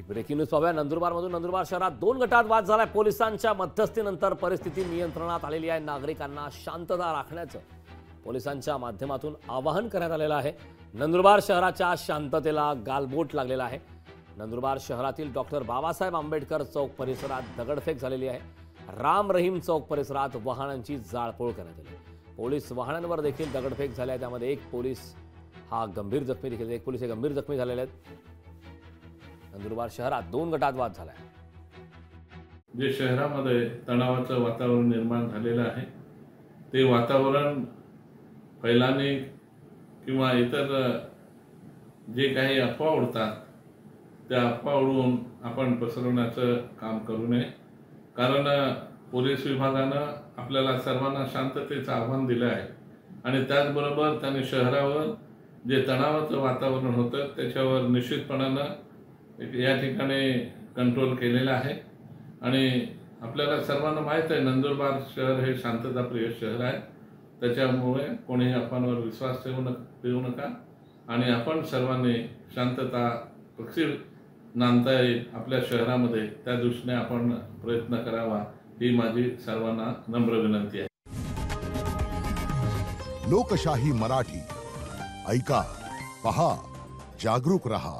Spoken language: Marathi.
ब्रेकिंग न्यूज पाहूया नंदुरबारमधून। नंदुरबार शहरात 2 गटात वाद झालाय। पोलिसांच्या मध्यस्थीनंतर परिस्थिती नियंत्रणात आलेली आहे। नागरिकांना शांतता राखण्याचं पोलिसांच्या माध्यमातून आवाहन करण्यात आलेलं आहे। नंदुरबार शहराच्या शांततेला गालबोट लागलेला आहे। नंदुरबार शहरातील डॉक्टर बाबासाहेब आंबेडकर चौक परिसरात दगडफेक झालेली आहे। राम रहीम चौक परिसरात वाहनांची जाळपोळ करण्यात आली। पोलीस वाहनांवर देखील दगडफेक झाली आहे। त्यामध्ये एक पोलीस हे गंभीर जखमी झालेले आहेत। नंदुरबार शहरात 2 गटात वाद झालाय। जे शहरामध्ये तणावाचं वातावरण निर्माण झालेलं आहे ते वातावरण फैलाने किंवा इतर जे काही अफवा उडतात त्या अफवा उडवून आपण पसरवण्याचं काम करू नये। कारण पोलीस विभागानं आपल्याला सर्वांना शांततेचं आव्हान दिलं आहे आणि त्याचबरोबर त्यांनी शहरावर जे तणावाचं वातावरण होतं त्याच्यावर निश्चितपणानं या ठिकाणी कंट्रोल केलेला आहे। आणि आपल्याला सर्वांना माहीत आहे नंदुरबार शहर हे शांतताप्रिय शहर आहे। त्याच्यामुळे कोणीही अफवांवर विश्वास ठेवू नका आणि आपण सर्वांनी शांतता पक्षी नांदता येईल आपल्या शहरामध्ये त्या दृष्टीने आपण प्रयत्न करावा ही माझी सर्वांना नम्र विनंती आहे। लोकशाही मराठी ऐका, पहा, जागरूक रहा।